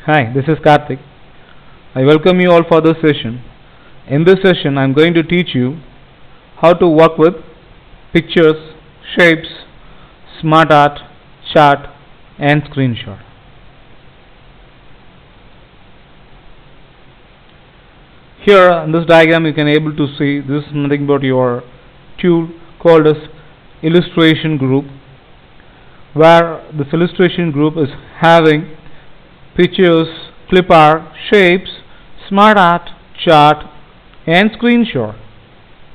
Hi, this is Karthik. I welcome you all for this session. In this session, I am going to teach you how to work with pictures, shapes, Smartart, chart, and screenshot. Here in this diagram, you can able to see this is nothing but your tool called as illustration group, where this illustration group is having pictures, clipart, shapes, Smartart, chart, and screenshot.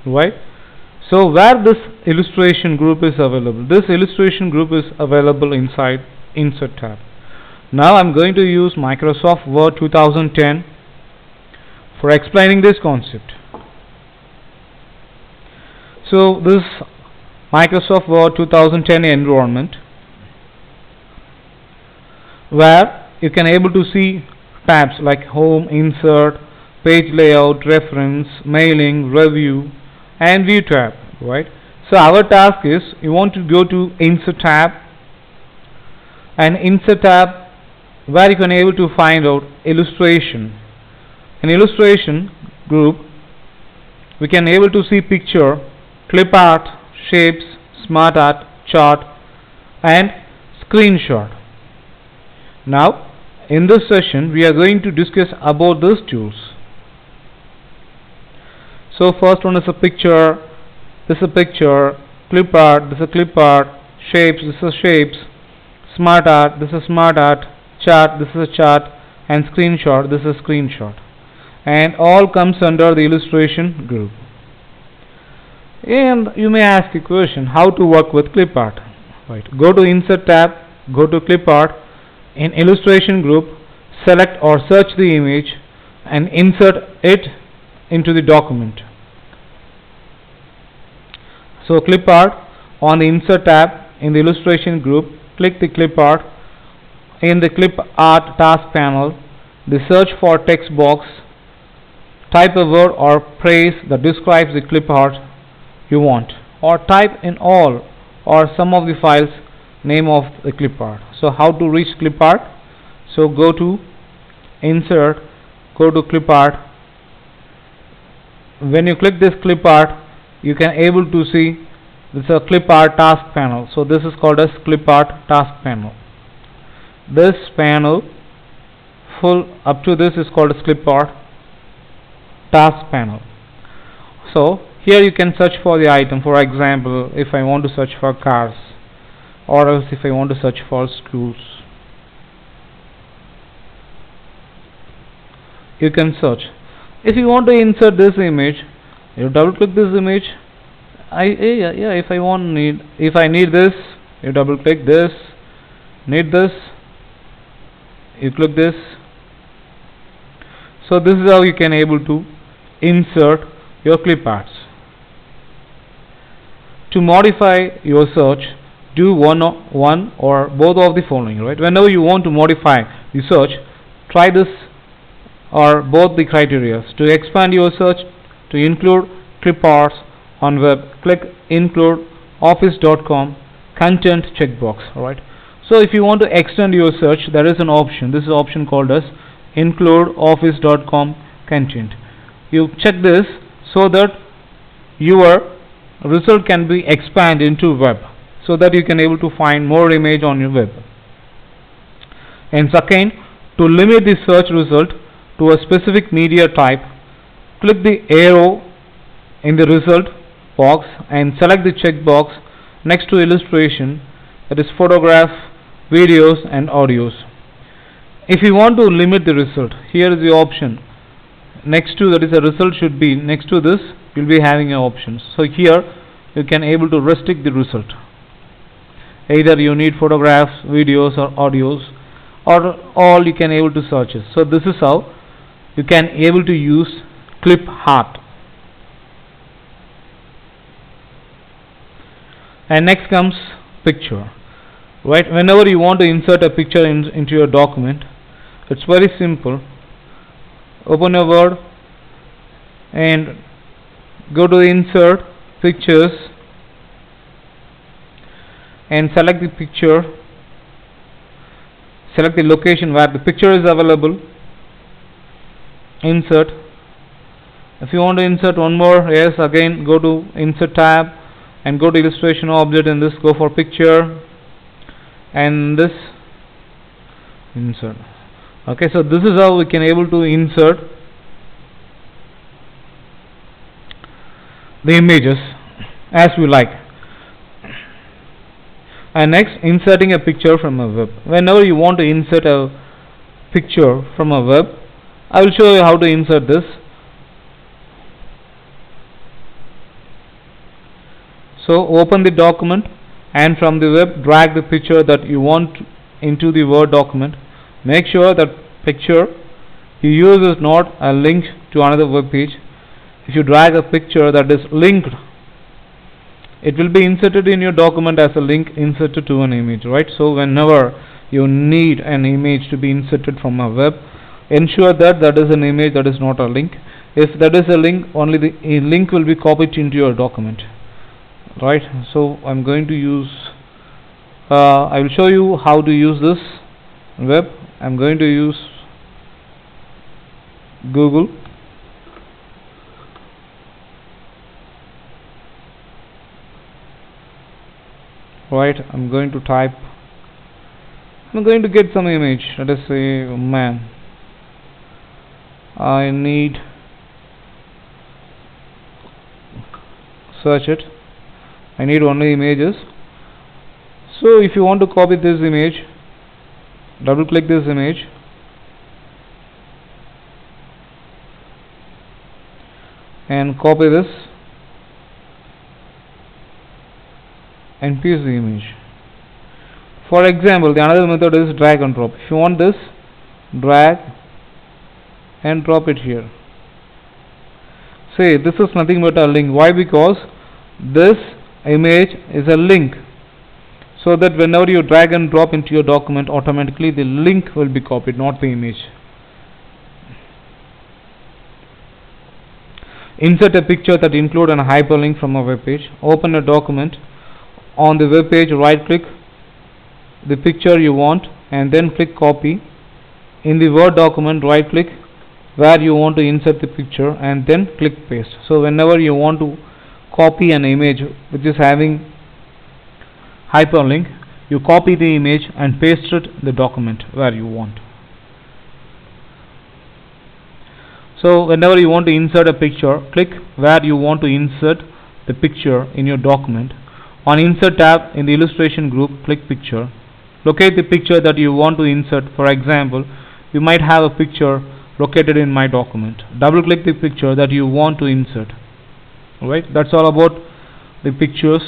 Right? So where this illustration group is available? This illustration group is available inside Insert tab. Now I'm going to use Microsoft Word 2010 for explaining this concept. So this Microsoft Word 2010 environment, where you can able to see tabs like Home, Insert, Page Layout, Reference, Mailing, Review, and View tab. Right? So our task is you want to go to Insert tab, and Insert tab where you can able to find out illustration. In illustration group, we can able to see picture, clipart, shapes, Smartart, chart, and screenshot. Now, in this session, we are going to discuss about these tools. So, first one is a picture. This is a picture. Clipart. This is a clipart. Shapes. This is shapes. Smartart. This is Smartart. Chart. This is a chart. And screenshot. This is a screenshot. And all comes under the illustration group. And you may ask a question: how to work with clipart? Right. Go to Insert tab. Go to clipart. In illustration group, select or search the image and insert it into the document. So clipart, on the Insert tab in the illustration group, click the clipart. In the clipart task panel, the search for text box, type a word or phrase that describes the clipart you want, or type in all or some of the files name of the clipart. So how to reach clipart? So go to Insert, go to clipart. When you click this clipart, you can able to see this is a clipart task panel. So this is called as clipart task panel. This panel full up to this is called as clipart task panel. So here you can search for the item. For example, if I want to search for cars, or else if I want to search for schools, you can search. If you want to insert this image, you double click this image. If I need this, you double click this. Need this, you click this. So this is how you can able to insert your cliparts. To modify your search, do one or both of the following. Right? Whenever you want to modify the search, try this or both the criteria. To expand your search, to include cliparts on web, click include office.com content checkbox. Alright. So if you want to extend your search, there is an option. This is option called as include office.com content. You check this so that your result can be expanded into web, so that you can able to find more image on your web. And second, to limit the search result to a specific media type, click the arrow in the result box and select the checkbox next to illustration, that is photograph, videos and audios. If you want to limit the result, here is the option next to, that is a result should be next to this, you will be having options. So here you can able to restrict the result. Either you need photographs, videos or audios, or all you can able to search it. So this is how you can able to use clipart. And next comes picture. Right? Whenever you want to insert a picture into your document, it's very simple. Open your Word and go to Insert, Pictures, and select the picture. select the location where the picture is available, insert. If you want to insert one more, yes, again go to insert tab and go to illustration object, and this go for picture, and this insert. Okay, so this is how we can able to insert the images as we like. And next, inserting a picture from a web. Whenever you want to insert a picture from a web, I will show you how to insert this. So open the document, and from the web drag the picture that you want into the Word document. Make sure that picture you use is not a link to another web page. If you drag a picture that is linked, it will be inserted in your document as a link inserted to an image, right? So whenever you need an image to be inserted from a web, ensure that that is an image, that is not a link. If that is a link, only the link will be copied into your document, right? So I'm going to use I will show you how to use this web. I'm going to use Google. Right, I'm going to type, I'm going to get some image. Let us say man. I need, search it. I need only images. So if you want to copy this image, double click this image, and copy this and paste the image. For example, the another method is drag and drop. If you want this, drag and drop it here. Say this is nothing but a link. Why? Because this image is a link, so that whenever you drag and drop into your document, automatically the link will be copied, not the image. Insert a picture that include an hyperlink from a web page. Open a document. On the web page, right click the picture you want and then click copy. In the Word document, right click where you want to insert the picture and then click paste. So whenever you want to copy an image which is having hyperlink, you copy the image and paste it the document where you want. So whenever you want to insert a picture, click where you want to insert the picture in your document. On insert tab in the illustration group, click picture. Locate the picture that you want to insert. For example, you might have a picture located in my document. Double click the picture that you want to insert. Alright, that's all about the pictures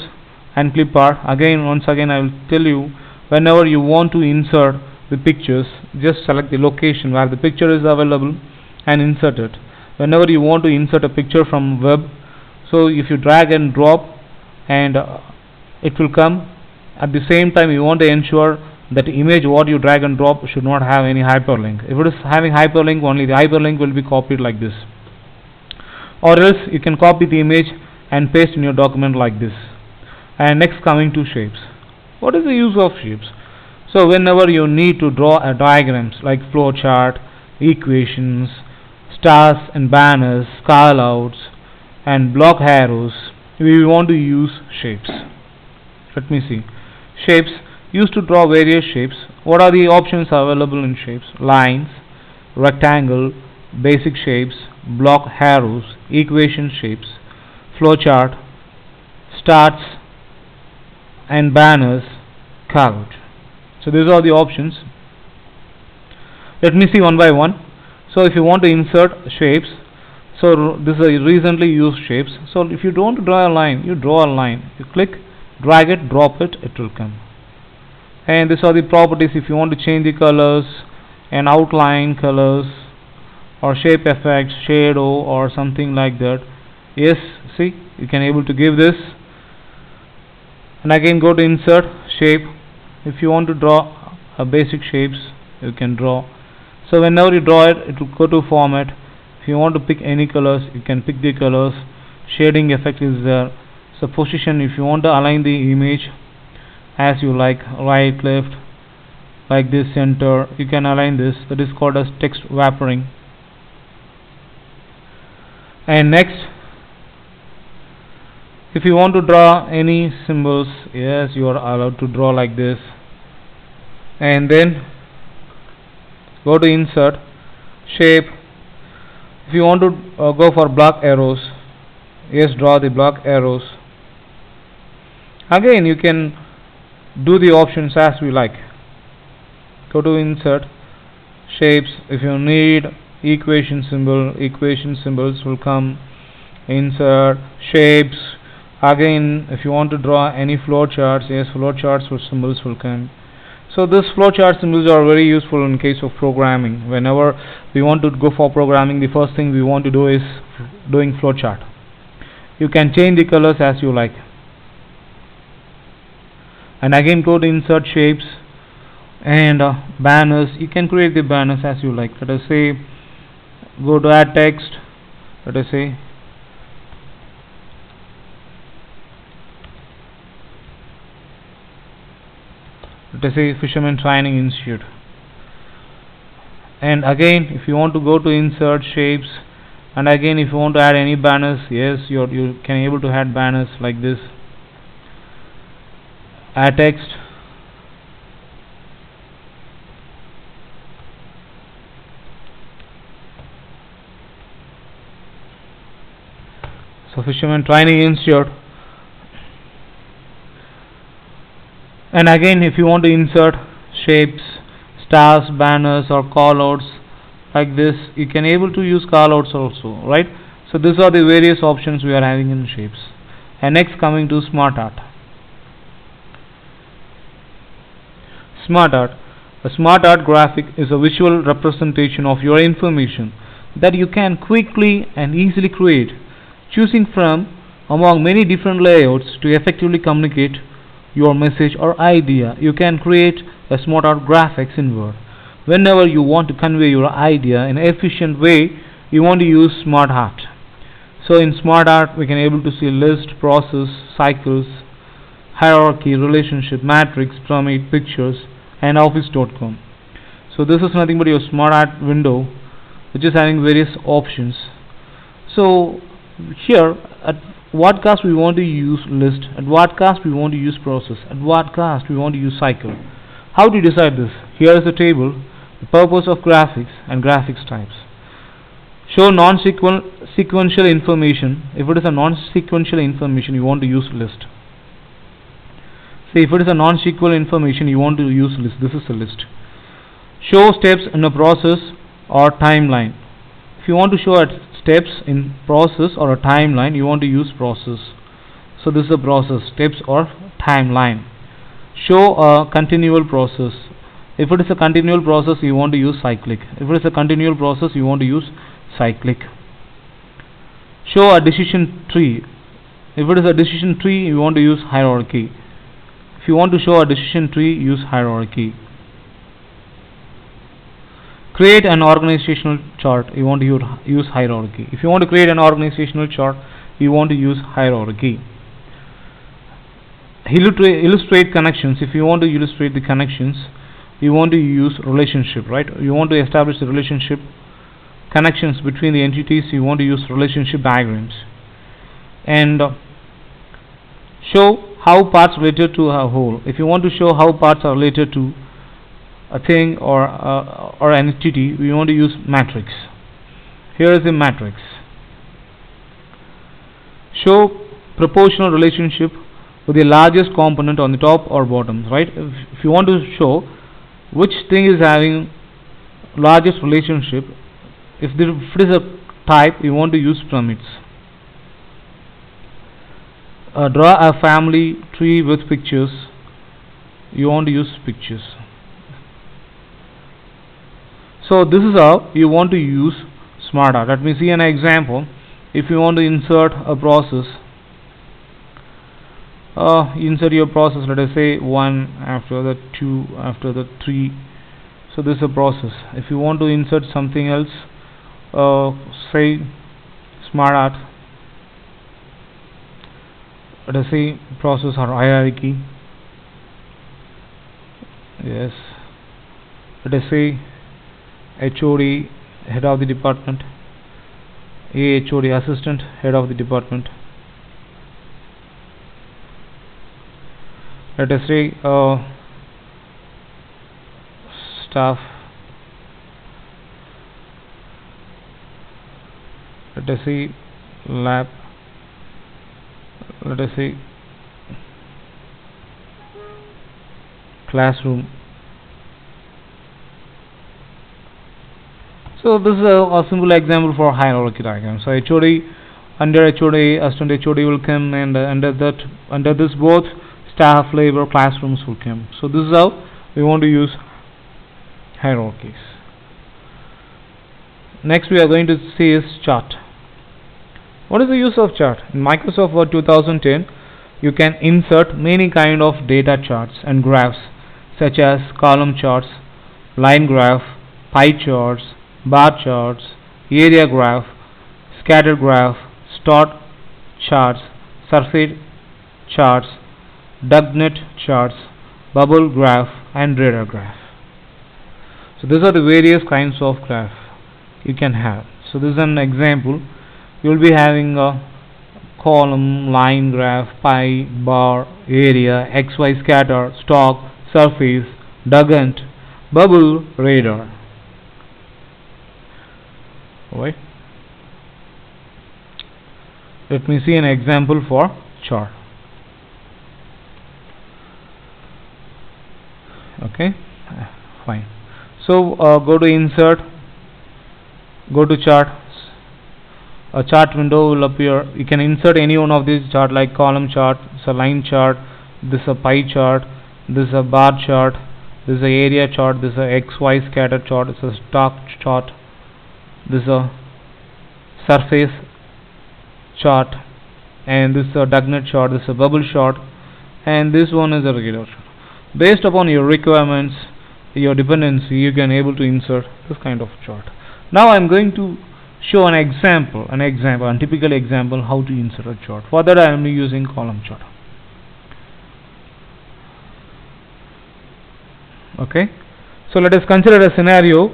and Clipart. Once again I will tell you, whenever you want to insert the pictures, just select the location where the picture is available and insert it. Whenever you want to insert a picture from web, so if you drag and drop, and it will come. At the same time, you want to ensure that the image what you drag and drop should not have any hyperlink. If it is having hyperlink, only the hyperlink will be copied like this, or else you can copy the image and paste in your document like this. And next, coming to shapes. What is the use of shapes? So whenever you need to draw a diagrams like flowchart, equations, stars and banners, callouts and block arrows, we want to use shapes. Let me see. Shapes, used to draw various shapes. What are the options available in shapes? Lines, rectangle, basic shapes, block arrows, equation shapes, flowchart, stars and banners, callout. So these are the options. Let me see one by one. So if you want to insert shapes, so this is a recently used shapes. So if you don't draw a line, you draw a line. You click, drag it, drop it, it will come. And these are the properties. If you want to change the colors and outline colors or shape effects, shadow or something like that, yes, see, you can able to give this. And again go to insert shape. If you want to draw a basic shapes, you can draw. So whenever you draw it, it will go to format. If you want to pick any colors, you can pick the colors. Shading effect is there. So position, if you want to align the image as you like, right, left, like this center. You can align this. That is called as text wrapping. And next, if you want to draw any symbols, yes, you are allowed to draw like this. And then go to insert shape. If you want to go for block arrows, yes, draw the block arrows. Again, you can do the options as we like. Go to insert shapes. If you need equation symbol, equation symbols will come. Insert shapes. Again, if you want to draw any flowcharts, yes, flowcharts or symbols will come. So this flowchart symbols are very useful in case of programming. Whenever we want to go for programming, the first thing we want to do is doing flowchart. You can change the colors as you like. And again, go to insert shapes and banners. You can create the banners as you like. Let us say, go to add text. Let us say, Fisherman Training Institute. And again, if you want to go to insert shapes, and again if you want to add any banners, yes, you can able to add banners like this. Add text. So Fisherman Training Institute. And again, if you want to insert shapes, stars, banners or callouts like this, you can able to use callouts also, right? So these are the various options we are having in shapes. And next, coming to Smartart. Smartart. A Smartart graphic is a visual representation of your information that you can quickly and easily create, choosing from among many different layouts to effectively communicate your message or idea. You can create a Smartart graphics in Word. Whenever you want to convey your idea in an efficient way, you want to use Smartart. So in Smartart, we can able to see list, process, cycles, hierarchy, relationship, matrix, pyramid, pictures, and office.com. So this is nothing but your Smartart window, which is having various options. So here at what cost we want to use list, at what cost we want to use process, at what cost we want to use cycle. How do you decide this? Here is the table, the purpose of graphics and graphics types. Show non-sequential information. If it is a non-sequential information, you want to use list. Say if it is a non-sequential information, you want to use list. This is a list. Show steps in a process or timeline. If you want to show steps in process or a timeline, you want to use process. So this is a process, steps or timeline. Show a continual process. If it is a continual process, you want to use cyclic. If it is a continual process, you want to use cyclic. Show a decision tree. If it is a decision tree, you want to use hierarchy. If you want to show a decision tree, use hierarchy. Create an organizational chart, you want to use hierarchy. If you want to create an organizational chart, you want to use hierarchy. Illustrate connections. If you want to illustrate the connections, you want to use relationship, right? You want to establish the relationship connections between the entities, you want to use relationship diagrams. And show how parts related to a whole. If you want to show how parts are related to a thing or an entity, we want to use matrix. Here is the matrix. Show proportional relationship with the largest component on the top or bottom, right? If you want to show which thing is having largest relationship, if it is a type, you want to use pyramids. Draw a family tree with pictures, you want to use pictures. So this is how you want to use Smartart. Let me see an example. If you want to insert a process, insert your process, let us say 1 after the 2 after the 3. So this is a process. If you want to insert something else, say Smartart, let us say process or hierarchy. Yes, let us say HOD, head of the department, AHOD, assistant head of the department. Let us say staff, let us say lab, let us say classroom. So this is a simple example for hierarchy diagram. So HOD, under HOD, assistant HOD will come, and under this both staff, labor, classrooms will come. So this is how we want to use hierarchies. Next we are going to see is chart. What is the use of chart? In Microsoft Word 2010, you can insert many kind of data charts and graphs, such as column charts, line graph, pie charts, bar charts, area graph, scatter graph, star charts, surface charts, dugnut charts, bubble graph, and radar graph. So these are the various kinds of graph you can have. So this is an example. You will be having a column, line graph, pie, bar, area, XY scatter, stock, surface, dugnut, bubble, radar. Alright. Let me see an example for chart. Okay, fine. So go to insert, go to chart. A chart window will appear. You can insert any one of these chart, like column chart, it's a line chart, this is a pie chart, this is a bar chart, this is a area chart, this is a XY scatter chart, this is a stock chart, this is a surface chart, and this is a dugnut chart, this is a bubble chart, and this one is a regular chart. Based upon your requirements, your dependency, you can able to insert this kind of chart. Now I am going to show an example, a typical example how to insert a chart. For that I am using column chart. Okay, so let us consider a scenario.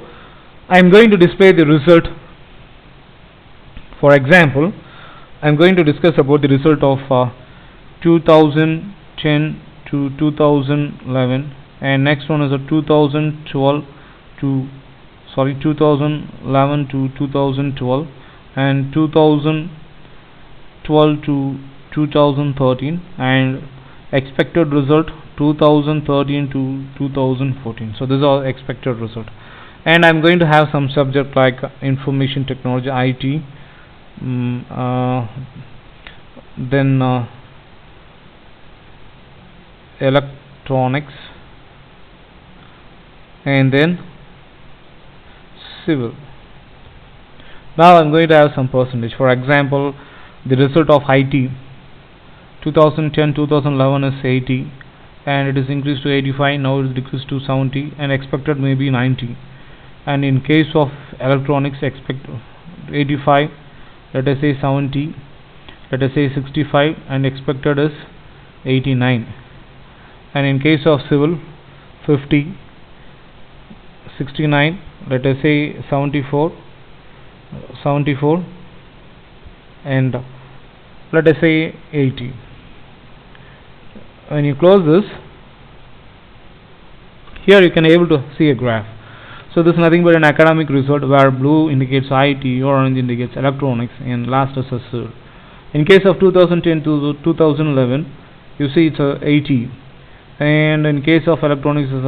I am going to display the result. For example, I am going to discuss about the result of 2010 to 2011, and next one is a 2011 to 2012, and 2012 to 2013, and expected result 2013 to 2014. So this is our expected result, and I'm going to have some subject like information technology, IT, then electronics, and then civil. Now I'm going to have some percentage. For example, the result of IT 2010-2011 is 80, and it is increased to 85. Now it is decreased to 70, and expected may be 90. And in case of electronics, expect 85, let us say 70, let us say 65, and expected is 89. And in case of civil, 50, 69, let us say 74, and let us say 80. When you close this, here you can able to see a graph. So this is nothing but an academic result, where blue indicates IT, orange indicates electronics, and last is a civil. In case of 2010 to 2011, you see it's a 80, and in case of electronics is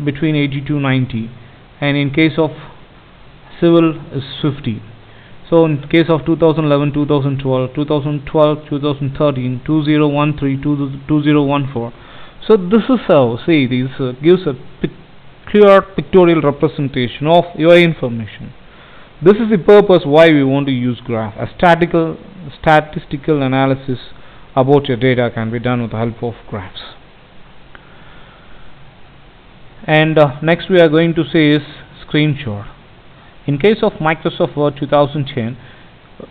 between 80 to 90, and in case of civil is 50. So in case of 2011, 2012, 2013, 2013, 2014. So this is how, see, this gives a clear pictorial representation of your information. This is the purpose why we want to use graph. A statistical analysis about your data can be done with the help of graphs. And next we are going to say is screenshot. In case of Microsoft Word 2010,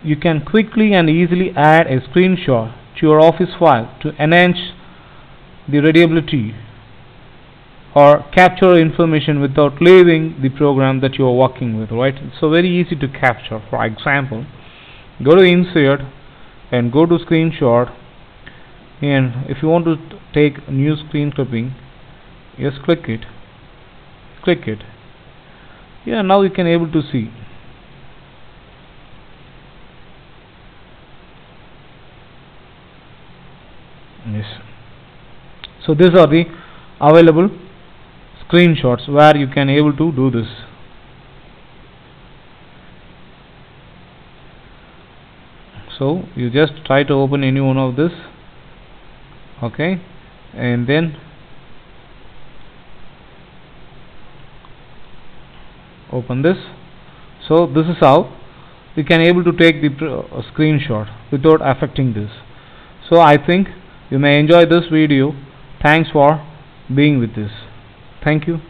you can quickly and easily add a screenshot to your Office file to enhance the readability or capture information without leaving the program that you are working with, right? It's so very easy to capture. For example, go to insert and go to screenshot, and if you want to take new screen clipping, just click it. Yeah, now you can able to see. Yes, so these are the available screenshots where you can able to do this. So you just try to open any one of this, okay, and then open this. So this is how you can able to take the screenshot without affecting this. So I think you may enjoy this video. Thanks for being with this. Thank you.